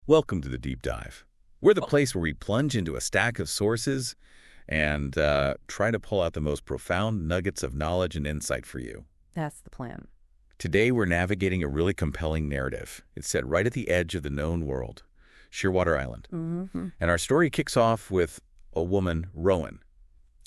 Welcome to the Deep Dive. We're the place where we plunge into a stack of sources and try to pull out the most profound nuggets of knowledge and insight for you. That's the plan. Today, we're navigating a really compelling narrative. It's set right at the edge of the known world, Shearwater Island. Mm-hmm. And our story kicks off with a woman, Rowan.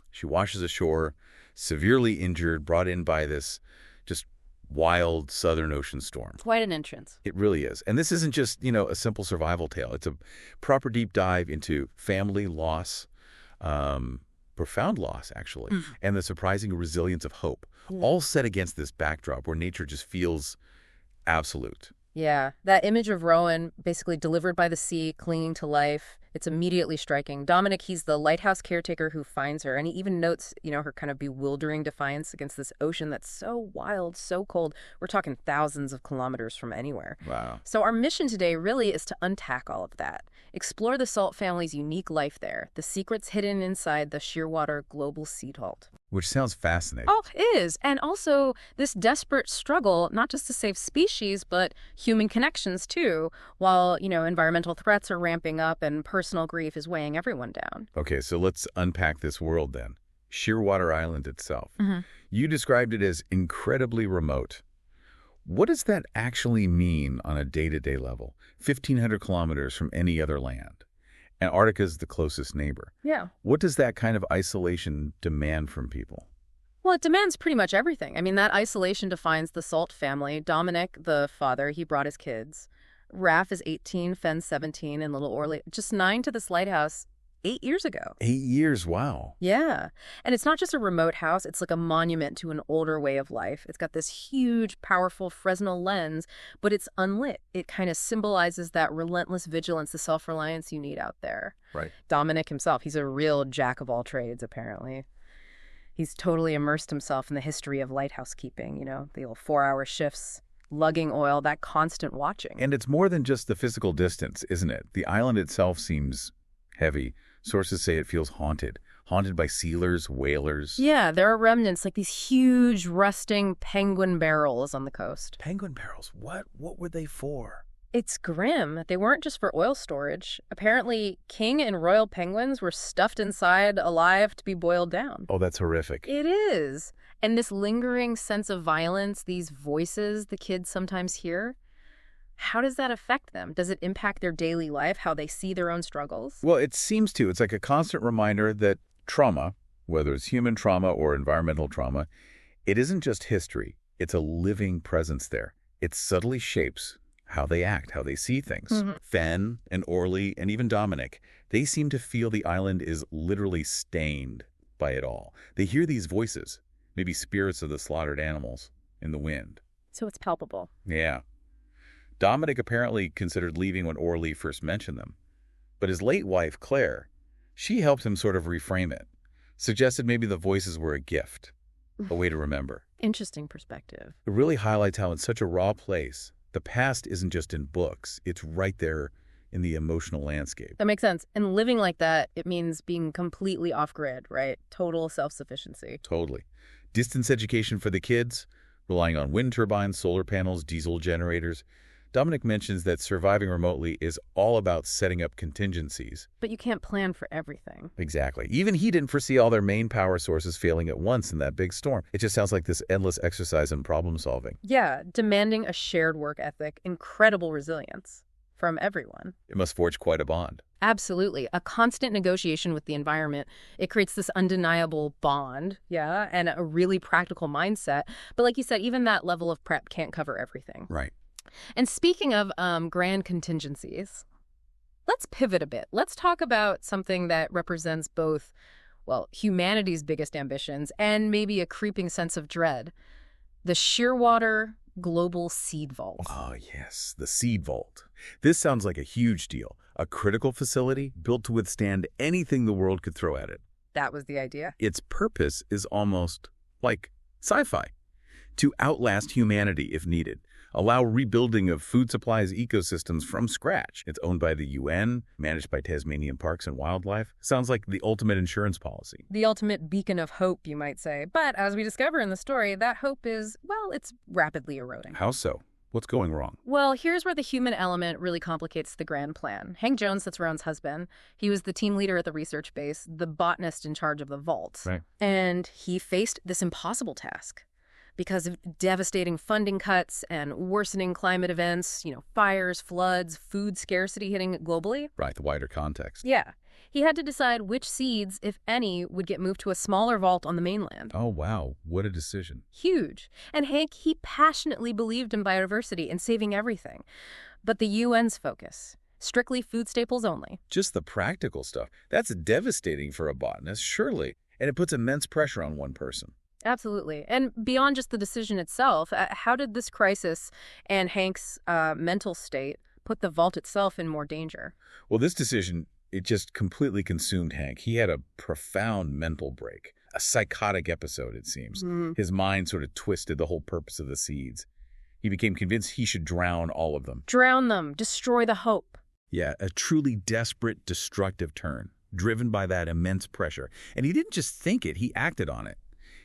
She washes ashore, severely injured, brought in by this just wild Southern Ocean storm. Quite an entrance. It really is. And this isn't just, a simple survival tale. It's a proper deep dive into family loss, profound loss, actually, and the surprising resilience of hope, all set against this backdrop where nature just feels absolute. Yeah, that image of Rowan basically delivered by the sea, clinging to life, it's immediately striking. Dominic, he's the lighthouse caretaker who finds her, and he even notes, her kind of bewildering defiance against this ocean that's so wild, so cold. We're talking thousands of kilometers from anywhere. Wow. So our mission today really is to unpack all of that, explore the Salt family's unique life there, the secrets hidden inside the Shearwater global seed vault. Which sounds fascinating. Oh, it is. And also this desperate struggle, not just to save species, but human connections too, while, environmental threats are ramping up and personal grief is weighing everyone down. Okay, so let's unpack this world then. Shearwater Island itself. Mm-hmm. You described it as incredibly remote. What does that actually mean on a day-to-day level? 1,500 kilometers from any other land. Antarctica's the closest neighbor. Yeah. What does that kind of isolation demand from people? Well, it demands pretty much everything. I mean, that isolation defines the Salt family. Dominic, the father, he brought his kids. Raph is 18, Fenn's 17, and little Orly, just 9 to this lighthouse 8 years ago. 8 years, wow. Yeah. And it's not just a remote house. It's like a monument to an older way of life. It's got this huge, powerful Fresnel lens, but it's unlit. It kind of symbolizes that relentless vigilance, the self-reliance you need out there. Right. Dominic himself, he's a real jack of all trades, apparently. He's totally immersed himself in the history of lighthouse keeping, the old 4-hour shifts, lugging oil, that constant watching. And it's more than just the physical distance, isn't it? The island itself seems heavy. Sources say it feels haunted by sealers, whalers. Yeah, there are remnants, like these huge, rusting penguin barrels on the coast. Penguin barrels? What were they for? It's grim. They weren't just for oil storage. Apparently, king and royal penguins were stuffed inside alive to be boiled down. Oh, that's horrific. It is. And this lingering sense of violence, these voices the kids sometimes hear, how does that affect them? Does it impact their daily life, how they see their own struggles? Well, it seems to. It's like a constant reminder that trauma, whether it's human trauma or environmental trauma, it isn't just history. It's a living presence there. It subtly shapes how they act, how they see things. Mm-hmm. Fenn and Orly and even Dominic, they seem to feel the island is literally stained by it all. They hear these voices, maybe spirits of the slaughtered animals, in the wind. So it's palpable. Yeah. Dominic apparently considered leaving when Orly first mentioned them. But his late wife, Claire, she helped him sort of reframe it, suggested maybe the voices were a gift, a way to remember. Interesting perspective. It really highlights how in such a raw place, the past isn't just in books, it's right there in the emotional landscape. That makes sense. And living like that, it means being completely off-grid, right? Total self-sufficiency. Totally. Distance education for the kids, relying on wind turbines, solar panels, diesel generators. Dominic mentions that surviving remotely is all about setting up contingencies. But you can't plan for everything. Exactly. Even he didn't foresee all their main power sources failing at once in that big storm. It just sounds like this endless exercise in problem solving. Yeah, demanding a shared work ethic, incredible resilience from everyone. It must forge quite a bond. Absolutely. A constant negotiation with the environment. It creates this undeniable bond, yeah, and a really practical mindset. But like you said, even that level of prep can't cover everything. Right. And speaking of grand contingencies, let's pivot a bit. Let's talk about something that represents both, well, humanity's biggest ambitions and maybe a creeping sense of dread. The Shearwater Global Seed Vault. Oh, yes, the seed vault. This sounds like a huge deal. A critical facility built to withstand anything the world could throw at it. That was the idea. Its purpose is almost like sci-fi. To outlast humanity if needed. Allow rebuilding of food supplies ecosystems from scratch. It's owned by the UN, managed by Tasmanian Parks and Wildlife. Sounds like the ultimate insurance policy. The ultimate beacon of hope, you might say. But as we discover in the story, that hope is, well, it's rapidly eroding. How so? What's going wrong? Well, here's where the human element really complicates the grand plan. Hank Jones, that's Rowan's husband, he was the team leader at the research base, the botanist in charge of the vault. Right. And he faced this impossible task because of devastating funding cuts and worsening climate events, fires, floods, food scarcity hitting globally. Right, the wider context. Yeah. He had to decide which seeds, if any, would get moved to a smaller vault on the mainland. Oh, wow. What a decision. Huge. And Hank, he passionately believed in biodiversity and saving everything. But the UN's focus, strictly food staples only. Just the practical stuff. That's devastating for a botanist, surely. And it puts immense pressure on one person. Absolutely. And beyond just the decision itself, how did this crisis and Hank's mental state put the vault itself in more danger? Well, this decision, it just completely consumed Hank. He had a profound mental break, a psychotic episode, it seems. His mind sort of twisted the whole purpose of the seeds. He became convinced he should drown all of them. Drown them, destroy the hope. Yeah, a truly desperate, destructive turn, driven by that immense pressure. And he didn't just think it, he acted on it.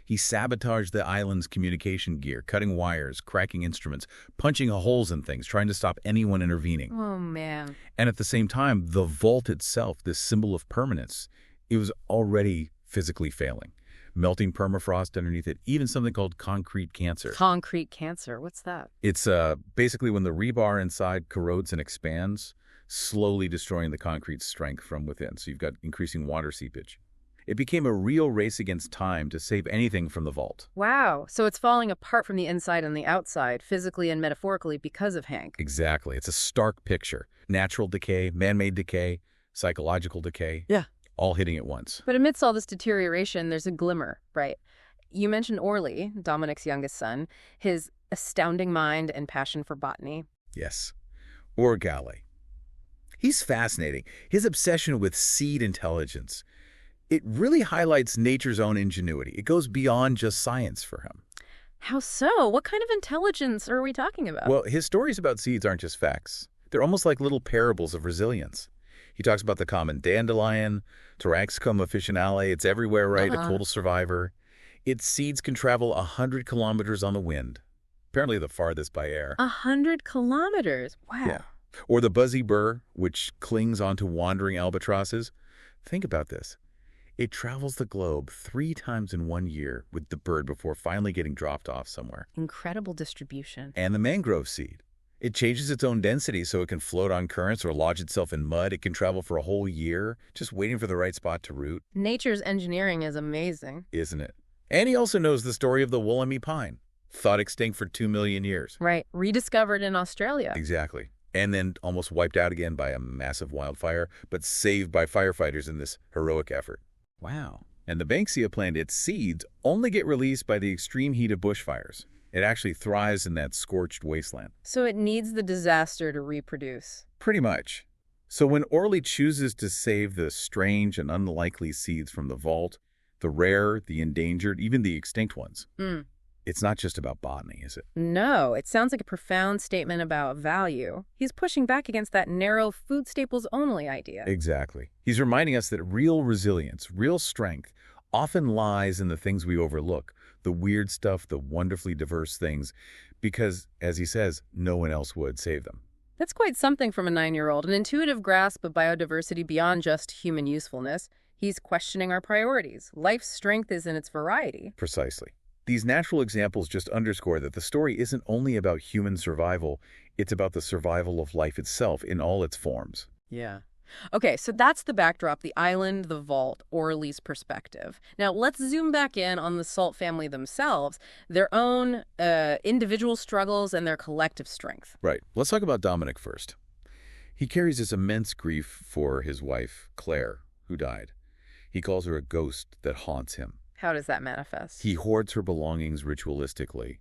He sabotaged the island's communication gear, cutting wires, cracking instruments, punching holes in things, trying to stop anyone intervening. Oh, man. And at the same time, the vault itself, this symbol of permanence, it was already physically failing. Melting permafrost underneath it, even something called concrete cancer. Concrete cancer, what's that? It's basically when the rebar inside corrodes and expands, slowly destroying the concrete's strength from within. So you've got increasing water seepage. It became a real race against time to save anything from the vault. Wow. So it's falling apart from the inside and the outside, physically and metaphorically, because of Hank. Exactly. It's a stark picture. Natural decay, man-made decay, psychological decay. Yeah. All hitting at once. But amidst all this deterioration, there's a glimmer, right? You mentioned Orly, Dominic's youngest son, his astounding mind and passion for botany. Yes. Or Galley. He's fascinating. His obsession with seed intelligence. It really highlights nature's own ingenuity. It goes beyond just science for him. How so? What kind of intelligence are we talking about? Well, his stories about seeds aren't just facts. They're almost like little parables of resilience. He talks about the common dandelion, Taraxacum officinale. It's everywhere, right? A total survivor. Its seeds can travel 100 kilometers on the wind. Apparently the farthest by air. 100 kilometers? Wow. Yeah. Or the buzzy burr, which clings onto wandering albatrosses. Think about this. It travels the globe 3 times in 1 year with the bird before finally getting dropped off somewhere. Incredible distribution. And the mangrove seed. It changes its own density so it can float on currents or lodge itself in mud. It can travel for a whole year, just waiting for the right spot to root. Nature's engineering is amazing. Isn't it? And he also knows the story of the Wollemi pine, thought extinct for 2 million years. Right. Rediscovered in Australia. Exactly. And then almost wiped out again by a massive wildfire, but saved by firefighters in this heroic effort. Wow. And the Banksia plant, its seeds only get released by the extreme heat of bushfires. It actually thrives in that scorched wasteland. So it needs the disaster to reproduce. Pretty much. So when Orly chooses to save the strange and unlikely seeds from the vault, the rare, the endangered, even the extinct ones, it's not just about botany, is it? No, it sounds like a profound statement about value. He's pushing back against that narrow food staples only idea. Exactly. He's reminding us that real resilience, real strength, often lies in the things we overlook, the weird stuff, the wonderfully diverse things, because, as he says, no one else would save them. That's quite something from a 9-year-old, an intuitive grasp of biodiversity beyond just human usefulness. He's questioning our priorities. Life's strength is in its variety. Precisely. These natural examples just underscore that the story isn't only about human survival, it's about the survival of life itself in all its forms. Yeah. Okay, so that's the backdrop, the island, the vault, Orly's perspective. Now, let's zoom back in on the Salt family themselves, their own individual struggles and their collective strength. Right. Let's talk about Dominic first. He carries this immense grief for his wife, Claire, who died. He calls her a ghost that haunts him. How does that manifest? He hoards her belongings ritualistically.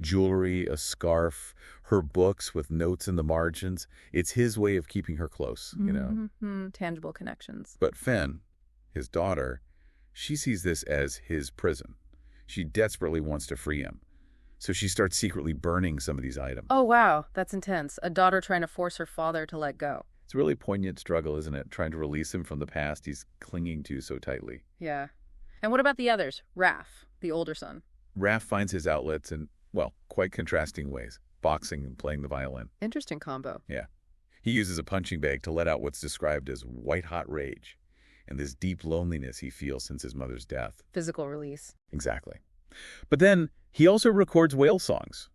Jewelry, a scarf, her books with notes in the margins. It's his way of keeping her close, you know. Tangible connections. But Fen, his daughter, she sees this as his prison. She desperately wants to free him. So she starts secretly burning some of these items. Oh, wow. That's intense. A daughter trying to force her father to let go. It's a really poignant struggle, isn't it? Trying to release him from the past he's clinging to so tightly. Yeah. And what about the others? Raph, the older son. Raph finds his outlets in, well, quite contrasting ways. boxing and playing the violin. Interesting combo. Yeah. He uses a punching bag to let out what's described as white-hot rage and this deep loneliness he feels since his mother's death. Physical release. Exactly. But then he also records whale songs.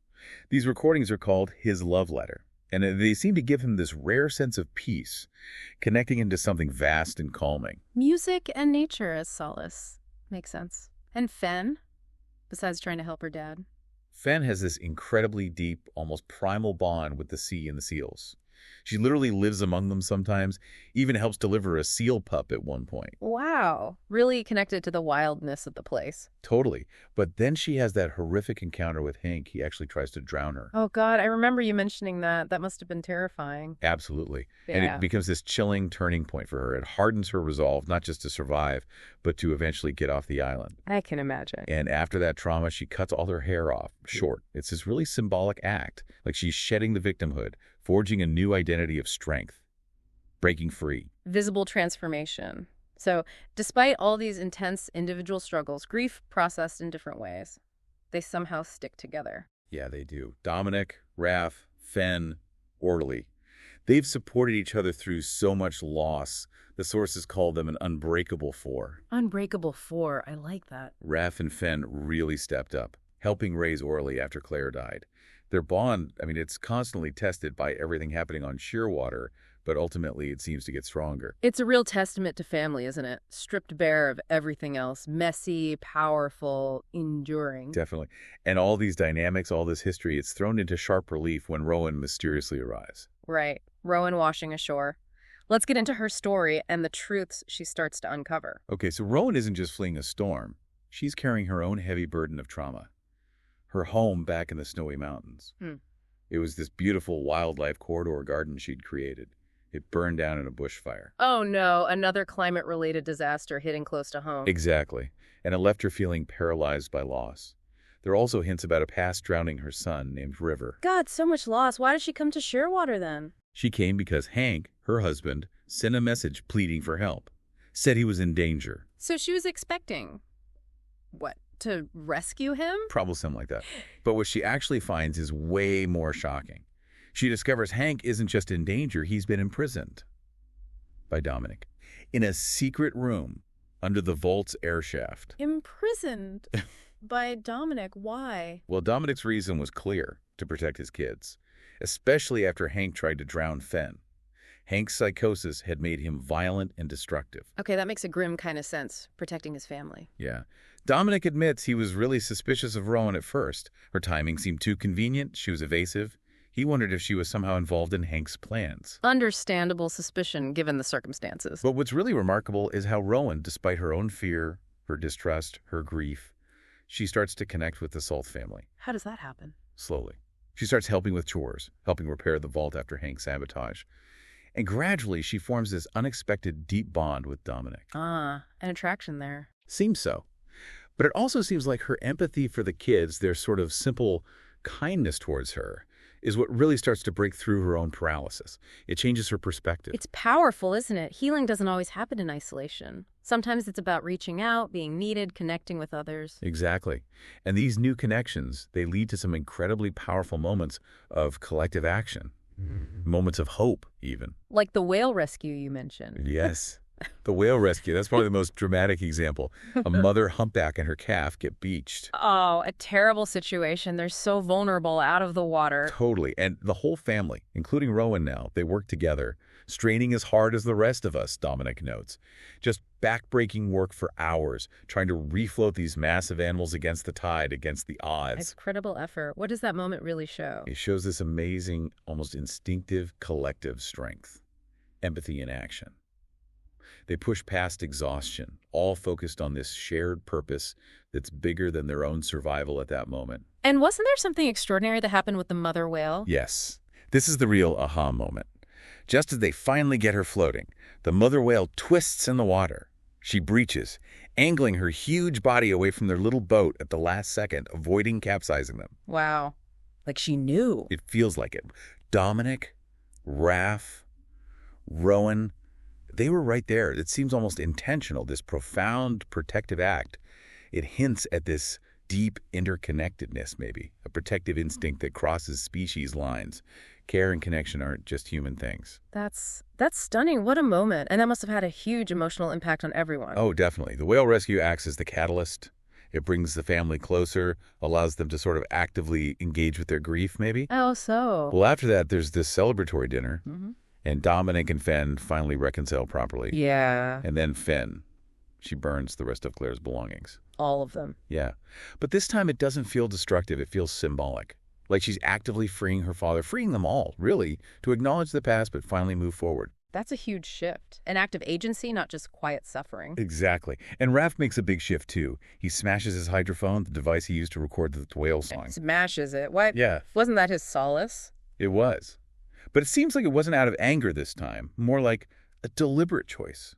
These recordings are called his love letter, and they seem to give him this rare sense of peace, connecting him to something vast and calming. Music and nature as solace. Makes sense. And Fen, besides trying to help her dad? Fen has this incredibly deep, almost primal bond with the sea and the seals. She literally lives among them sometimes, even helps deliver a seal pup at one point. Wow. Really connected to the wildness of the place. Totally. But then she has that horrific encounter with Hank. He actually tries to drown her. Oh, God, I remember you mentioning that. That must have been terrifying. Absolutely. Yeah. And it becomes this chilling turning point for her. It hardens her resolve, not just to survive, but to eventually get off the island. I can imagine. And after that trauma, she cuts all her hair off, short. It's this really symbolic act, like she's shedding the victimhood, forging a new identity of strength, breaking free. Visible transformation. So, despite all these intense individual struggles, grief processed in different ways, they somehow stick together. Yeah, they do. Dominic, Raph, Fen, Orderly. They've supported each other through so much loss. The sources call them an unbreakable four. Unbreakable four. I like that. Raph and Fen really stepped up, helping raise Orly after Claire died. Their bond, it's constantly tested by everything happening on Shearwater, but ultimately it seems to get stronger. It's a real testament to family, isn't it? Stripped bare of everything else. Messy, powerful, enduring. Definitely. And all these dynamics, all this history, it's thrown into sharp relief when Rowan mysteriously arrives. Right. Rowan washing ashore. Let's get into her story and the truths she starts to uncover. Okay, so Rowan isn't just fleeing a storm. She's carrying her own heavy burden of trauma. Her home back in the snowy mountains. It was this beautiful wildlife corridor garden she'd created. It burned down in a bushfire. Oh no, another climate-related disaster hitting close to home. Exactly. And it left her feeling paralyzed by loss. There are also hints about a past drowning her son named River. God, so much loss. Why did she come to Shearwater then? She came because Hank, her husband, sent a message pleading for help. Said he was in danger. So she was expecting, what, to rescue him? Probably something like that. But what she actually finds is way more shocking. She discovers Hank isn't just in danger, he's been imprisoned by Dominic in a secret room under the vault's air shaft. Imprisoned by Dominic. Why? Well, Dominic's reason was clear: to protect his kids, especially after Hank tried to drown Fen. Hank's psychosis had made him violent and destructive. Okay, that makes a grim kind of sense, protecting his family. Yeah. Dominic admits he was really suspicious of Rowan at first. Her timing seemed too convenient. She was evasive. He wondered if she was somehow involved in Hank's plans. Understandable suspicion, given the circumstances. But what's really remarkable is how Rowan, despite her own fear, her distrust, her grief, she starts to connect with the Salt family. How does that happen? Slowly. She starts helping with chores, helping repair the vault after Hank's sabotage. And gradually, she forms this unexpected deep bond with Dominic. An attraction there. Seems so. But it also seems like her empathy for the kids, their sort of simple kindness towards her, is what really starts to break through her own paralysis. It changes her perspective. It's powerful, isn't it? Healing doesn't always happen in isolation. Sometimes it's about reaching out, being needed, connecting with others. Exactly. And these new connections, they lead to some incredibly powerful moments of collective action. Moments of hope, even. Like the whale rescue you mentioned. Yes. The whale rescue, that's probably the most dramatic example. A mother humpback and her calf get beached. Oh, a terrible situation. They're so vulnerable out of the water. Totally. And the whole family, including Rowan now, they work together, straining as hard as the rest of us, Dominic notes. Just backbreaking work for hours, trying to refloat these massive animals against the tide, against the odds. Incredible effort. What does that moment really show? It shows this amazing, almost instinctive collective strength. Empathy in action. They push past exhaustion, all focused on this shared purpose that's bigger than their own survival at that moment. And wasn't there something extraordinary that happened with the mother whale? Yes. This is the real aha moment. Just as they finally get her floating, the mother whale twists in the water. She breaches, angling her huge body away from their little boat at the last second, avoiding capsizing them. Wow. Like she knew. It feels like it. Dominic, Raph, Rowan, they were right there. It seems almost intentional, this profound protective act. It hints at this deep interconnectedness, maybe, a protective instinct that crosses species lines. Care and connection aren't just human things. That's stunning. What a moment. And that must have had a huge emotional impact on everyone. Oh, definitely. The whale rescue acts as the catalyst. It brings the family closer, allows them to sort of actively engage with their grief, maybe. Oh, so. Well, after that, there's this celebratory dinner, and Dominic and Fen finally reconcile properly. Yeah. And then Fen, she burns the rest of Claire's belongings. All of them. Yeah. But this time it doesn't feel destructive. It feels symbolic. Like she's actively freeing her father, freeing them all, really, to acknowledge the past but finally move forward. That's a huge shift. An act of agency, not just quiet suffering. Exactly. And Raph makes a big shift, too. He smashes his hydrophone, the device he used to record the whale song. Smashes it. What? Yeah. Wasn't that his solace? It was. But it seems like it wasn't out of anger this time, more like a deliberate choice.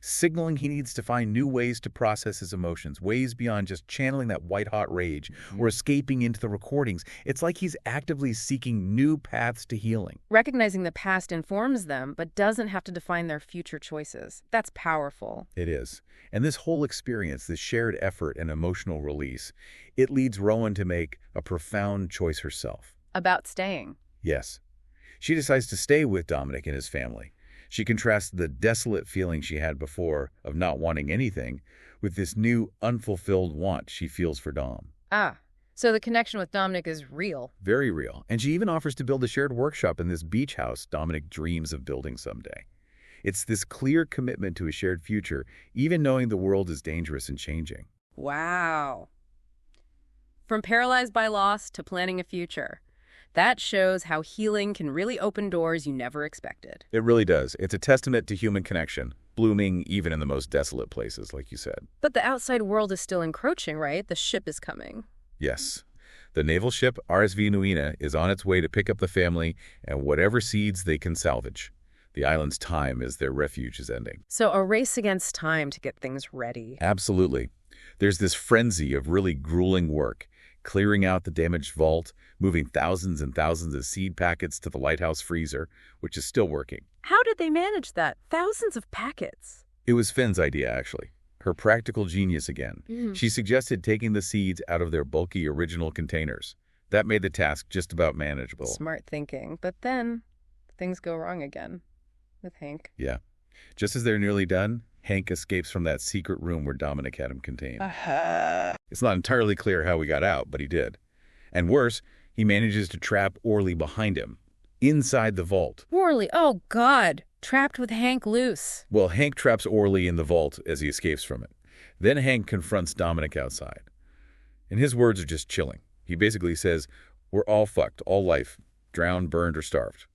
Signaling he needs to find new ways to process his emotions, ways beyond just channeling that white-hot rage or escaping into the recordings. It's like he's actively seeking new paths to healing. Recognizing the past informs them, but doesn't have to define their future choices. That's powerful. It is. And this whole experience, this shared effort and emotional release, it leads Rowan to make a profound choice herself. About staying. Yes. She decides to stay with Dominic and his family. She contrasts the desolate feeling she had before of not wanting anything with this new unfulfilled want she feels for Dom. Ah, so the connection with Dominic is real. Very real. And she even offers to build a shared workshop in this beach house Dominic dreams of building someday. It's this clear commitment to a shared future, even knowing the world is dangerous and changing. Wow. From paralyzed by loss to planning a future. That shows how healing can really open doors you never expected. It really does. It's a testament to human connection, blooming even in the most desolate places, like you said. But the outside world is still encroaching, right? The ship is coming. Yes. The naval ship RSV Nuina is on its way to pick up the family and whatever seeds they can salvage. The island's time as their refuge is ending. So a race against time to get things ready. Absolutely. There's this frenzy of really grueling work, clearing out the damaged vault, moving thousands and thousands of seed packets to the lighthouse freezer, which is still working. How did they manage that? Thousands of packets. It was Fenn's idea, actually. Her practical genius again. She suggested taking the seeds out of their bulky original containers. That made the task just about manageable. Smart thinking. But then things go wrong again with Hank. Yeah. Just as they're nearly done, Hank escapes from that secret room where Dominic had him contained. It's not entirely clear how he got out, but he did. And worse, he manages to trap Orly behind him, inside the vault. Orly, oh God, trapped with Hank loose. Well, Hank traps Orly in the vault as he escapes from it. Then Hank confronts Dominic outside. And his words are just chilling. He basically says, "We're all fucked, all life, drowned, burned, or starved."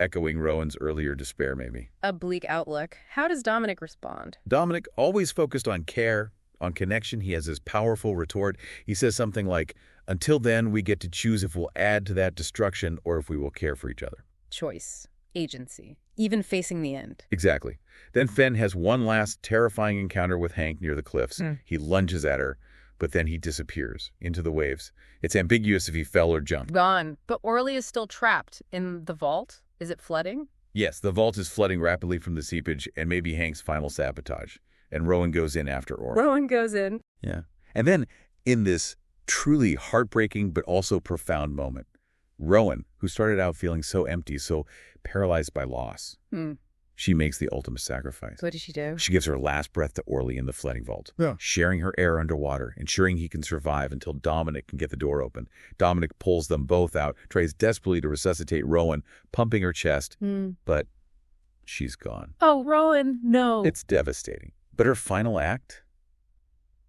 Echoing Rowan's earlier despair, maybe. A bleak outlook. How does Dominic respond? Dominic, always focused on care, on connection, he has this powerful retort. He says something like, "Until then, we get to choose if we'll add to that destruction or if we will care for each other." Choice. Agency. Even facing the end. Exactly. Then Fenn has one last terrifying encounter with Hank near the cliffs. He lunges at her, but then he disappears into the waves. It's ambiguous if he fell or jumped. Gone. But Orly is still trapped in the vault? Is it flooding? Yes, the vault is flooding rapidly from the seepage and maybe Hank's final sabotage. And Rowan goes in after Orly. Rowan goes in. Yeah. And then, in this truly heartbreaking but also profound moment, Rowan, who started out feeling so empty, so paralyzed by loss, she makes the ultimate sacrifice. What does she do? She gives her last breath to Orly in the flooding vault, sharing her air underwater, ensuring he can survive until Dominic can get the door open. Dominic pulls them both out, tries desperately to resuscitate Rowan, pumping her chest, but she's gone. Oh, Rowan, no. It's devastating. But her final act,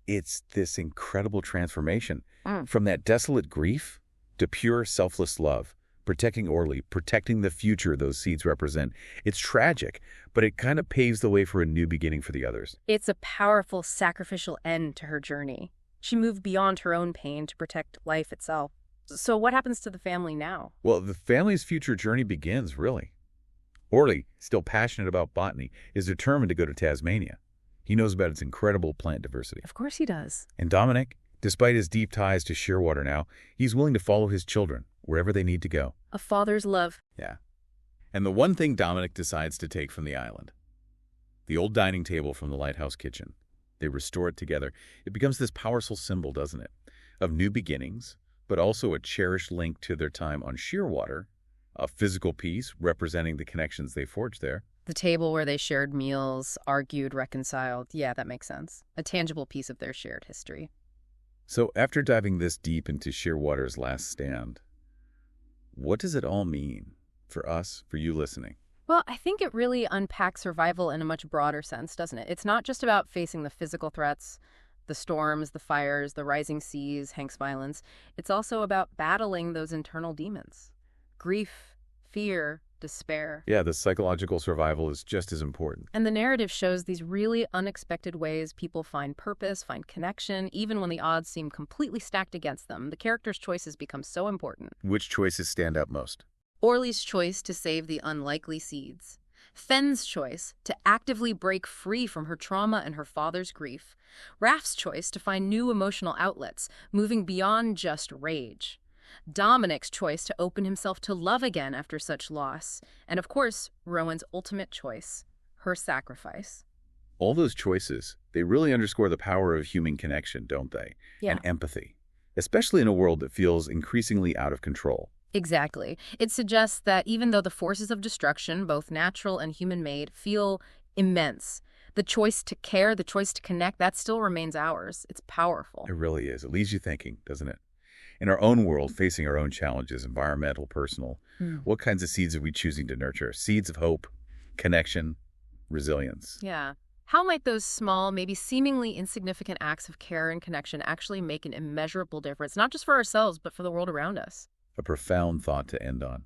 it's this incredible transformation from that desolate grief to pure selfless love, protecting Orly, protecting the future those seeds represent. It's tragic, but it kind of paves the way for a new beginning for the others. It's a powerful sacrificial end to her journey. She moved beyond her own pain to protect life itself. So what happens to the family now? Well, the family's future journey begins, really. Orly, still passionate about botany, is determined to go to Tasmania. He knows about its incredible plant diversity. Of course he does. And Dominic, despite his deep ties to Shearwater now, he's willing to follow his children wherever they need to go. A father's love. Yeah. And the one thing Dominic decides to take from the island, the old dining table from the lighthouse kitchen. They restore it together. It becomes this powerful symbol, doesn't it? of new beginnings, but also a cherished link to their time on Shearwater, a physical piece representing the connections they forged there. The table where they shared meals, argued, reconciled. Yeah, that makes sense. A tangible piece of their shared history. So after diving this deep into Shearwater's last stand, what does it all mean for us, for you listening? Well, I think it really unpacks survival in a much broader sense, doesn't it? It's not just about facing the physical threats, the storms, the fires, the rising seas, Hank's violence. It's also about battling those internal demons. Grief, fear, despair. Yeah, the psychological survival is just as important. And the narrative shows these really unexpected ways people find purpose, find connection, even when the odds seem completely stacked against them. The characters' choices become so important. Which choices stand out most? Orly's choice to save the unlikely seeds. Fenn's choice to actively break free from her trauma and her father's grief. Raph's choice to find new emotional outlets, moving beyond just rage. Dominic's choice to open himself to love again after such loss. And of course, Rowan's ultimate choice, her sacrifice. All those choices, they really underscore the power of human connection, don't they? Yeah. And empathy, especially in a world that feels increasingly out of control. Exactly. It suggests that even though the forces of destruction, both natural and human-made, feel immense, the choice to care, the choice to connect, that still remains ours. It's powerful. It really is. It leaves you thinking, doesn't it? In our own world, facing our own challenges, environmental, personal, what kinds of seeds are we choosing to nurture? Seeds of hope, connection, resilience. Yeah. How might those small, maybe seemingly insignificant acts of care and connection actually make an immeasurable difference, not just for ourselves, but for the world around us? A profound thought to end on.